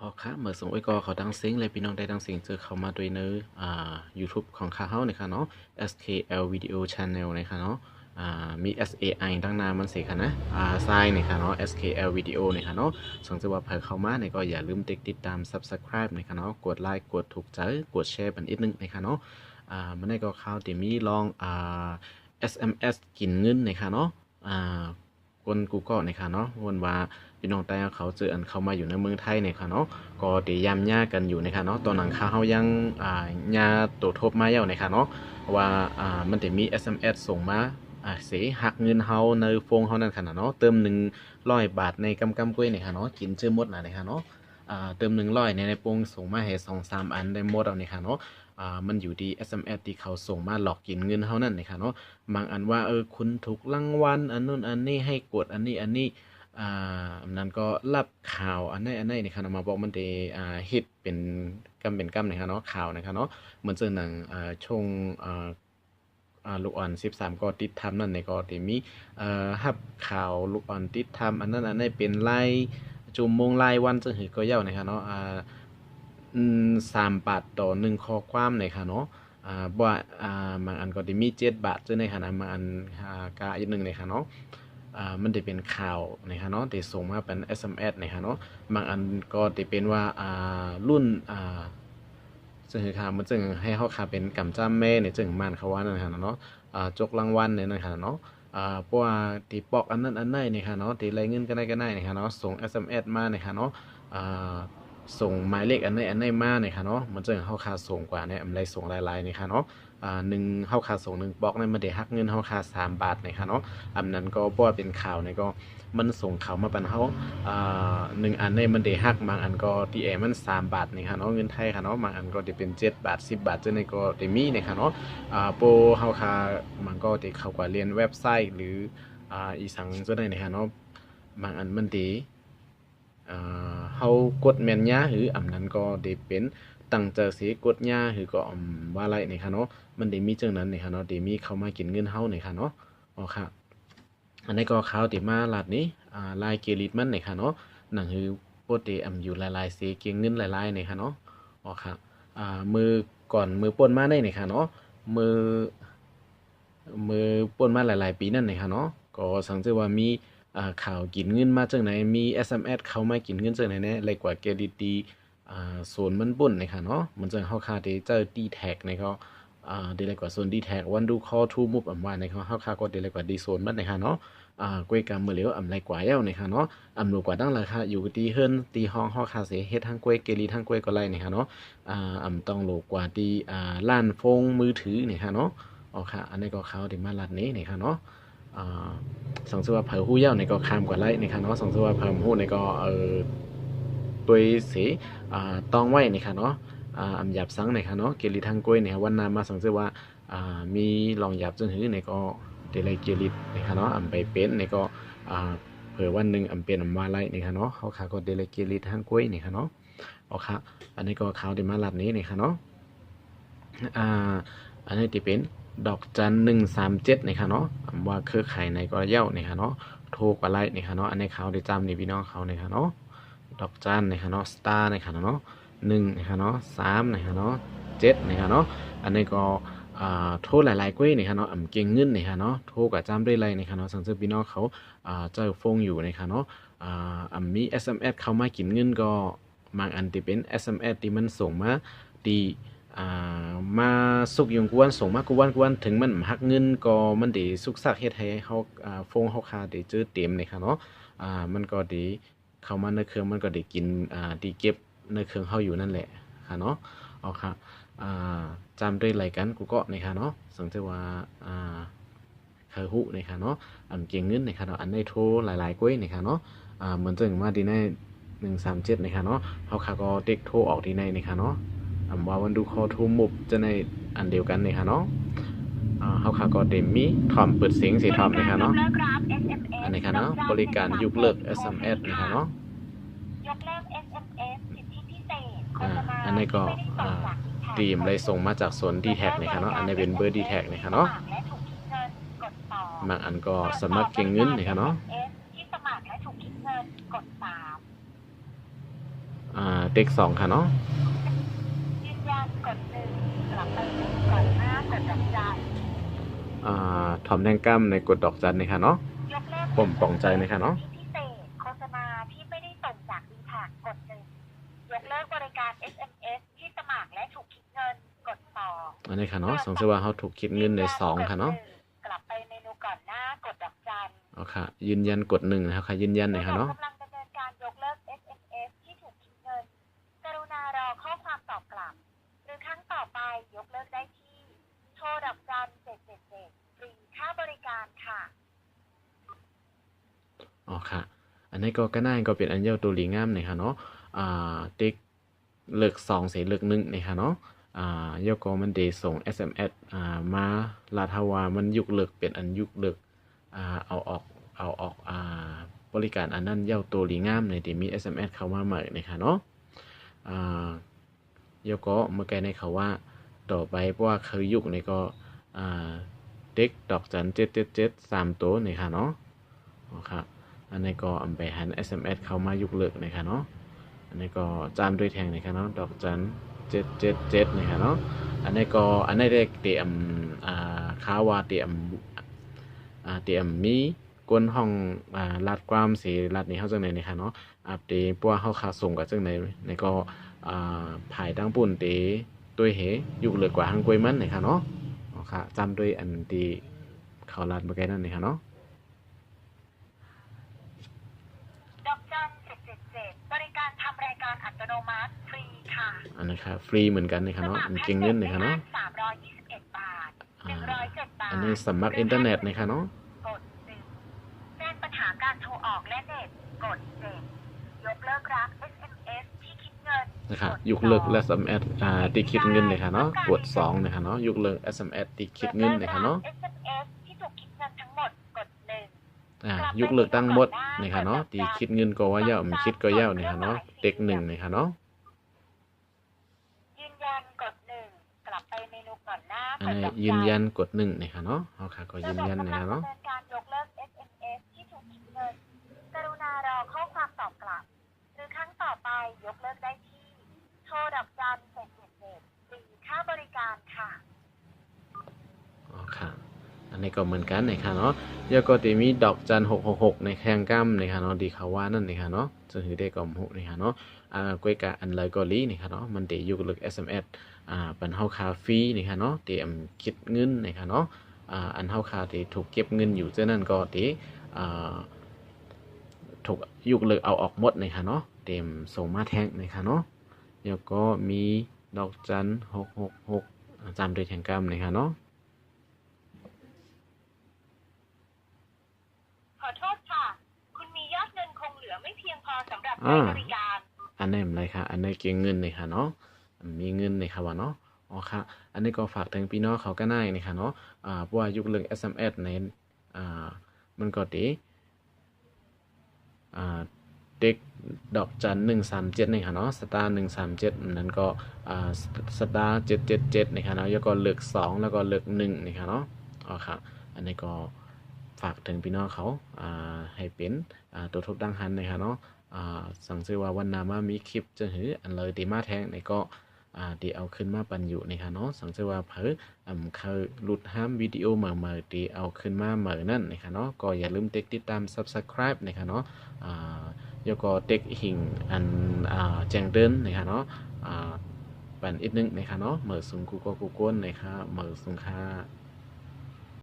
อ๋อครับเมื่อส่งไว้ก็เขาดังเซ็งเลยพี่น้องได้ดังเสียงเจอเขามาด้วยเนื้อYouTube ของข้าเฮานะคะเนาะ SKL Video Channel นะคะเนาะมี SAI ตั้งนานมันเสียค่ะนะไซน์นะคะเนาะ SKL Video นะคะเนาะส่งจะว่าเผยเข้ามาเนี่ยก็อย่าลืมติดตาม Subscribe นะคะเนาะกดไลค์กดถูกใจกดแชร์เป็นอีกนึงนะคะเนาะมันได้ก็ข่าวที่มีลองSMS กินเงินนะคะเนาะคนกูก็นะคะเนาะวนว่าพี่น้องแต่เขาเจออันเข้ามาอยู่ในเมืองไทยเนี่ยค่ะเนาะก็ได้ยามย่ากันอยู่นะคะเนาะตอนนั้นข้าเฮายังย่าตัวทบมาแล้วนะคะเนาะว่ามันจะมี SMS ส่งมาเสียหักเงินเฮาในโฟงเฮานั่นค่ะเนาะเติม100 บาทในกำกล้วยเนี่ยค่ะเนาะกินเจอหมดนะคะเนาะเติม100ในโปงส่งมาให้2-3อันได้หมดเอาเนี่ยค่ะเนาะมันอยู่ที่ SMS ที่เขาส่งมาหลอกกินเงินเฮานั่นนะคะเนาะบางอันว่าคุณถูกรางวัลอันนู้นอันนี้ให้กดอันนี้นั้นก็รับข่าวอันไหนนี่ครับมาบอกมันได้เฮ็ดเป็นกำนะครับเนาะข่าวนะครับเนาะเหมือนเจอหนังช่วงลูกอ่อน13ก็ติดทำนั่นนี่ก็ได้มีรับข่าวลูกอ่อนติดทำอันนั้นอันนี้เป็นรายชั่วโมงรายวันจังหือก็ยาวนะครับเนาะ3 บาทต่อ1ข้อความนะครับเนาะบ่ว่าบางอันก็ได้มี7 บาทจังได๋ค่ะนะบางอันก็อีกนึงนะครับเนาะ มันจะเป็นข่าวนะครับเนาะที่ส่งมาเป็น SMS นะครับเนาะบางอันก็จะเป็นว่ารุ่นซึ่งคือข่าวมันจึงให้เฮาค่าเป็นกำจ้ำแม่เนี่ยจึงมันเขาว่านั่นค่ะเนาะจกรางวัลเนี่ยนั่นค่ะเนาะเพราะว่าที่ปอกอันนั้นอันไหนนี่ค่ะเนาะที่รายเงินกันได้นี่ค่ะเนาะส่ง SMS มานี่ค่ะเนาะอ่าส่งหมายเลขอันไหนมานี่ค่ะเนาะมันจึงเฮาค่าส่งกว่าเนี่ยอำไรส่งหลายๆนี่ค่ะเนาะ1เฮาค่าส่ง1ปอกเนี่ยมันได้หักเงินเฮาค่า3 บาทนี่ค่ะเนาะอันนั้นก็บ่ว่าเป็นข่าวนี่ก็มันส่งข่าวมาปันเฮา1อันเนี่ยมันได้หักบางอันก็ที่มัน3 บาทนี่ค่ะเนาะเงินไทยค่ะเนาะบางอันก็ได้เป็น7 บาท10 บาทจังได๋ก็ได้มีนี่ค่ะเนาะโปรเฮาค่ามันก็ได้เข้ากว่าเรียนเว็บไซต์หรืออีสังจังได๋นี่ค่ะเนาะบางอันมันดีเฮากดแม่นยาหรืออำนั้นก็ได้เป็นตั้งใจสิกดยาหรือก็ว่าไรนี่ค่ะเนาะมันได้มีจังนั้นนี่ค่ะเนาะได้มีเข้ามากินเงินเฮานี่ค่ะเนาะอ๋อค่ะอันนี้ก็ข่าวที่มาลัดนี้ลายเกลิดมันนี่ค่ะเนาะนั่นคือปกติอยู่หลายๆสิเก็งเงินหลายๆนี่ค่ะเนาะอ๋อค่ะมือก่อนมือป่นมาได้นี่ค่ะเนาะมือมือป่นมาหลายๆปีนั่นนี่ค่ะเนาะก็สังเกตว่ามีข่าวกินเงินมาจังไหนมี SMS เข้ามากินเงินจังไหนแน่เลยกว่าเกรดิตดีศูนย์มันป่นนี่ค่ะเนาะมันจังเฮาคาได้เจอ D-Tag นี่ก็ดีเลยกว่าโซน D-Tag One Do Call To Move อำว่าในเฮาคาก็ดีเลยกว่าดีโซนมันนี่ค่ะเนาะกวยกำมือเหลียวอำไรกว่าแล้วนี่ค่ะเนาะรู้กว่าตั้งราคาอยู่ตีเฮิรนตีห้องเฮาคาสิเฮ็ดทั้งกวยเกลีทั้งกวยก็ไล่นี่ค่ะเนาะต้องโลกกว่าที่ล้านฟงมือถือนี่ค่ะเนาะอ๋อค่ะอันนี้ก็เขาที่มาลัดนี้นี่ค่ะเนาะอ่าสองสัวเผาหู้เย้าในก็คามกว่าไล่นี่ค่ะเนาะสองสัวเผาหู้ในก็ตัวยสีต้องไว้นี่ค่ะเนาะอำหยับสังนี่ค่ะเนาะเกลีทั้งกวยนี่ค่ะวันนามาสองสัวมีลองหยับจนหือในก็เดลัยเกลิดนี่ค่ะเนาะไปเป็นนี่ก็เผื่อวันหนึ่งเป็นว่าไล่นี่ค่ะเนาะเขาขาก็เดลัยเกลิดทั้งกวยนี่ค่ะเนาะอ๋อค่ะอันนี้ก็เขาได้มาลัดนี้นี่ค่ะเนาะอ่าอันนี้ที่เป็นดอกจัน137นี่ค่ะเนาะว่าเครือข่ายในก็เย้านี่ค่ะเนาะโทรกว่าไล่นี่ค่ะเนาะอันนี้เขาได้จำนี่พี่น้องเขานี่ค่ะเนาะดอกจันนี่ค่ะเนาะสตาร์นี่ค่ะเนาะ1นี่ค่ะเนาะ3นี่ค่ะเนาะ7นี่ค่ะเนาะอันนี้ก็โทรหลายๆกว่านี่ค่ะเนาะเก่งเงินนี่ค่ะเนาะโทรกับจำได้เลยนี่ค่ะเนาะสังเกตพี่น้องเขาเจ้าฟงอยู่นี่ค่ะเนาะมี SMS เข้ามากินเงินก็บางอันที่เป็น SMS ที่มันส่งมาที่มาสุกยงกวนส่งมากวนถึงมันหักเงินก็มันดีสุกซักเฮ็ดให้เฮาฟงเฮาคาได้เจอเต็มนี่ค่ะเนาะมันก็ดีเข้ามาในเครื่องมันก็ได้กินที่เก็บในเครื่องเฮาอยู่นั่นแหละค่ะเนาะเอาค่ะจำได้หลายกันกูก็นี่ค่ะเนาะสังเกตว่าเคยฮู้นี่ค่ะเนาะเก่งเงินนี่ค่ะเนาะอันได้โทรหลายๆกวยนี่ค่ะเนาะเหมือนจังมาดีใน137นี่ค่ะเนาะเฮาคาก็เด็กโทรออกดีในนี่ค่ะเนาะว่าวันดูคอทูมุบจะในอันเดียวกันนี่ค่ะเนาะเขาค่ะก็เดมีถอมเปิดเสียงสีถอมนี่ค่ะเนาะอันนี้ค่ะเนาะบริการยกเลิก SMS นี่ค่ะเนาะยกเลิก SMS สิทธิพิเศษอันนี้ก็ทีมเลยส่งมาจากส่วน D-Tag นี่ค่ะเนาะอันนี้เป็นเบอร์ D-Tag นี่ค่ะเนาะบางอันก็สมัครเก่งเงินนี่ค่ะเนาะที่สมัครและถูกคิดเงินกด3 เด็กสองค่ะเนาะ ยืนยันกด 1 กลับไปเมนูก่อนหน้ากดดอกจัน ถอมแดงก้ำในกดดอกจันนะคะเนาะ ยกเลิก ผมปลองใจนะคะเนาะ พิเศษโฆษณาที่ไม่ได้ส่งจากดีแท็กกด 1 ยกเลิกบริการ SMS ที่สมัครและถูกคิดเงินกด 2 อันนี้ค่ะเนาะสงสัยว่าเขาถูกคิดเงินในสองค่ะเนาะ กลับไปเมนูก่อนหน้ากดดอกจัน เอาค่ะยืนยันกด1นะครับค่ะยืนยันหน่อยค่ะเนาะ กำลังดำเนินการยกเลิก SMS ที่ถูกคิดเงินกรุณารอข้อความตอบกลับ หรือครั้งต่อไปยกเลิกได้ที่โทรดอกจัน777ฟรีค่าบริการค่ะ อ๋อค่ะ อันนี้ก็น่าก็เป็นอันเยาตัวหลีงามนะคะเนาะเด็กเลิก2เสียเลิก1นะคะเนาะเยาก็มันได้ส่ง SMS มาลาทาวามันยุกเลิกเป็นอันยุกเลิกเอาออกบริการอันนั้นเยาตัวหลีงามในที่มี SMS เข้ามาใหม่นะคะเนาะเยาก็เมื่อกี้ในเขาว่าต่อไปเพราะว่าเคยยุกในก็เด็กดอกจัน777 3ตัวนะคะเนาะอ๋อค่ะอันนี้ก็อำไปหัน SMS เข้ามายุกเลิกนะคะเนาะอันนี้ก็จามด้วยแทงนะคะเนาะดอกจัน777นะคะเนาะอันนี้ได้เตรียมข่าวว่าเตรียมมีกวนห้องลาดความสีลาดนี้เฮาจังได๋นะคะเนาะอัปเดตปัวเฮาค่าส่งก็จังได๋ในก็ภายตั้งปุ่นเตต้วยเหยุกเลิกกว่าหังกวยมันนะคะเนาะอ๋อค่ะจำด้วยอันที่เขาลาดบ่ไกลนั่นนะคะเนาะ ดอกจัน777บริการทำรายการอัตโนมัติฟรีค่ะ อันนะคะฟรีเหมือนกันนะคะเนาะเก่งเงินนะคะเนาะ321 บาท 107 บาท อันนี้สมัครอินเทอร์เน็ตนะคะเนาะ กด 1 แจ้งปัญหาการโทรออกและเน็ตกด 7 ยกเลิกรับ SMS ที่คิดเงิน นะคะยกเลิก SMS ที่คิดเงินนะคะเนาะกด2นะคะเนาะยกเลิก SMS ที่คิดเงินนะคะเนาะ SMS ที่ถูกคิดเงินทั้งหมดกด 1 ยกเลิกตั้งหมดนะคะเนาะที่คิดเงินก็ว่าเย้ามันคิดก็เย้านะคะเนาะเด็ก1นะคะเนาะ ยืนยันกด 1 กลับไปเมนูก่อนหน้า อันนี้ยืนยันกด1นะคะเนาะเอาค่ะก็ยืนยันนะคะเนาะ ดำเนินการยกเลิก SMS ที่ถูกคิดเงินกรุณารอข้อความตอบกลับ หรือครั้งต่อไปยกเลิกได้ที่โทรดอกจัน777ฟรีค่าบริการค่ะ อ๋อค่ะอันนี้ก็เหมือนกันนะคะเนาะยาก็จะมีดอกจัน666ในแข้งกั้มนะคะเนาะดีเขาว่านั่นนะคะเนาะซึ่งถือได้กล่อม6นะคะเนาะก้วยกะอันเลยก็ลีนะคะเนาะมันได้ยกเลิก SMS ปันเฮาคาฟรีนะคะเนาะเตรียมคิดเงินนะคะเนาะอันเฮาคาที่ถูกเก็บเงินอยู่เจ้านั่นก็ที่ถูกยกเลิกเอาออกหมดนะคะเนาะเตรียมส่งมาแทงนะคะเนาะแล้วก็มีดอกจัน666จำโดยแทงกั้มนะคะเนาะ ขอโทษค่ะ คุณมียอดเงินคงเหลือไม่เพียงพอสำหรับใช้บริการ อันนี้อะไรค่ะอันนี้เกี่ยวเงินเลยค่ะเนาะมีเงินเลยค่ะว่าเนาะอ๋อค่ะอันนี้ก็ฝากถึงพี่น้องเขาก็ได้นี่ค่ะเนาะเพราะว่ายุคเรื่อง SMS ในมันก็ดีเด็กดอกจัน137นี่ค่ะเนาะสตาร์137นั้นก็สตาร์777นี่ค่ะเนาะแล้วก็เลือก2แล้วก็เลือก1นี่ค่ะเนาะอ๋อค่ะอันนี้ก็ฝากถึงพี่น้องเขาให้เป็นตัวทบดังหันนะคะเนาะสั่งซื้อว่าวันนามามีคลิปจะหืออันเลยดีมาแทงในก็ดีเอาขึ้นมาปันอยู่นะคะเนาะสั่งซื้อว่าเคยหลุดห้ามวิดีโอใหม่ๆดีเอาขึ้นมาใหม่นั่นนะคะเนาะก็อย่าลืมติดตาม Subscribe นะคะเนาะแล้วก็เต็กหิงอันแจ้งเตือนนะคะเนาะปันอีกนึงนะคะเนาะเหมือนสุงกูก็กูก้นนะคะเหมือนสุงค่า